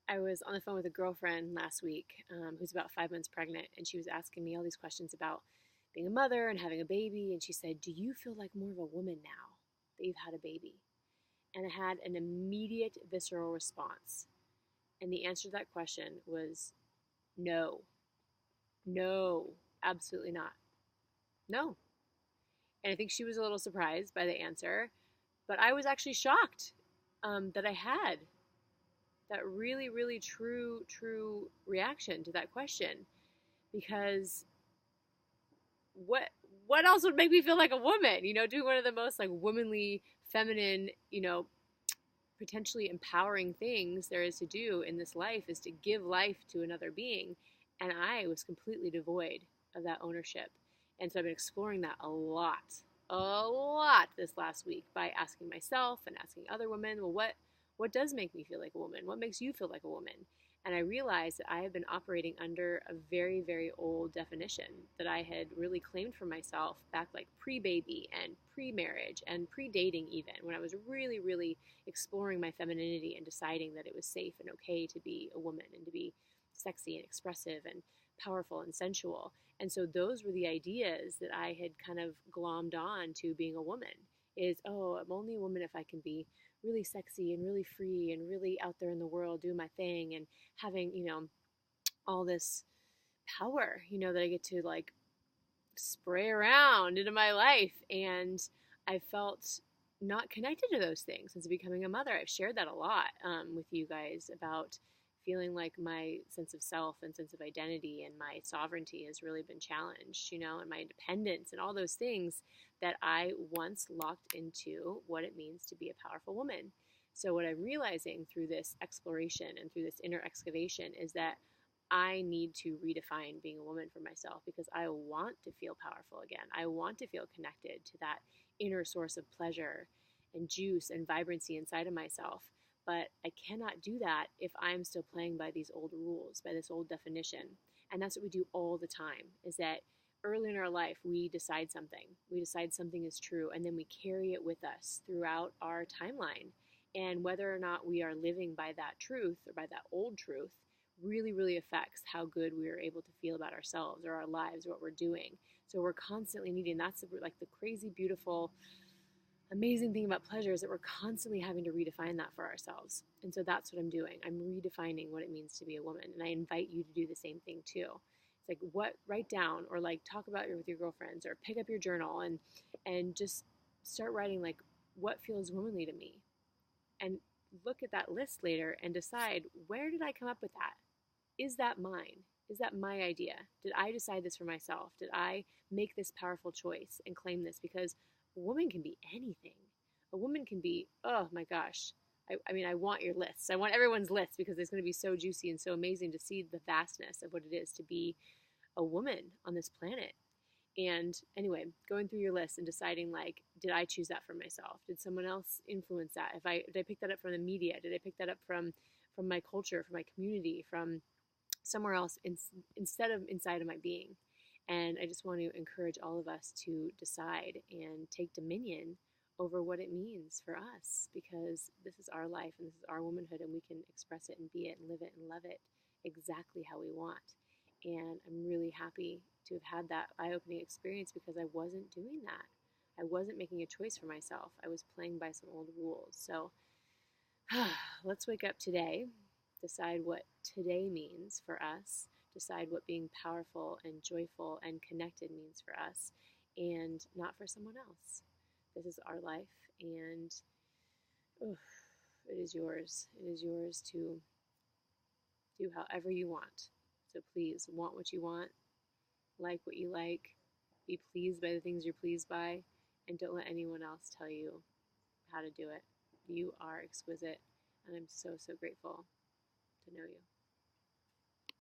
I was on the phone with a girlfriend last week who's about 5 months pregnant, and she was asking me all these questions about being a mother and having a baby. And she said, "Do you feel like more of a woman now that you've had a baby?" And I had an immediate visceral response. And the answer to that question was no, no, absolutely not. No. And I think she was a little surprised by the answer, but I was actually shocked that I had that really, really true reaction to that question because what what else would make me feel like a woman? Doing one of the most like womanly, feminine, potentially empowering things there is to do in this life is to give life to another being. And I was completely devoid of that ownership. And so I've been exploring that a lot this last week by asking myself and asking other women, well, what does make me feel like a woman? What makes you feel like a woman? And I realized that I have been operating under a very, very old definition that I had really claimed for myself back like pre-baby and pre-marriage and pre-dating even, when I was really, really exploring my femininity and deciding that it was safe and okay to be a woman and to be sexy and expressive and powerful and sensual. And so those were the ideas that I had kind of glommed on to being a woman is, oh, I'm only a woman if I can be really sexy and really free and really out there in the world doing my thing and having, all this power, that I get to like spray around into my life. And I felt not connected to those things since becoming a mother. I've shared that a lot with you guys about feeling like my sense of self and sense of identity and my sovereignty has really been challenged, and my independence and all those things that I once locked into what it means to be a powerful woman. So, what I'm realizing through this exploration and through this inner excavation is that I need to redefine being a woman for myself because I want to feel powerful again. I want to feel connected to that inner source of pleasure and juice and vibrancy inside of myself. But I cannot do that if I'm still playing by these old rules, by this old definition. And that's what we do all the time, is that early in our life, we decide something. We decide something is true, and then we carry it with us throughout our timeline. And whether or not we are living by that truth or by that old truth really, really affects how good we are able to feel about ourselves or our lives or what we're doing. So we're constantly needing, that's like the crazy, beautiful, amazing thing about pleasure is that we're constantly having to redefine that for ourselves. And so that's what I'm doing. I'm redefining what it means to be a woman. And I invite you to do the same thing too. It's like write down or like talk about it with your girlfriends or pick up your journal and just start writing like what feels womanly to me. And look at that list later and decide, where did I come up with that? Is that mine? Is that my idea? Did I decide this for myself? Did I make this powerful choice and claim this? Because a woman can be anything. A woman can be, oh my gosh. I mean, I want your lists. I want everyone's lists because it's going to be so juicy and so amazing to see the vastness of what it is to be a woman on this planet. And anyway, going through your list and deciding like, did I choose that for myself? Did someone else influence that? Did I pick that up from the media? Did I pick that up from my culture, from my community, from somewhere else instead of inside of my being? And I just want to encourage all of us to decide and take dominion over what it means for us, because this is our life and this is our womanhood, and we can express it and be it and live it and love it exactly how we want. And I'm really happy to have had that eye-opening experience because I wasn't doing that. I wasn't making a choice for myself. I was playing by some old rules. So let's wake up today, decide what today means for us, decide what being powerful and joyful and connected means for us, and not for someone else. This is our life, and it is yours. It is yours to do however you want. So please, want what you want, like what you like, be pleased by the things you're pleased by, and don't let anyone else tell you how to do it. You are exquisite, and I'm so, so grateful to know you.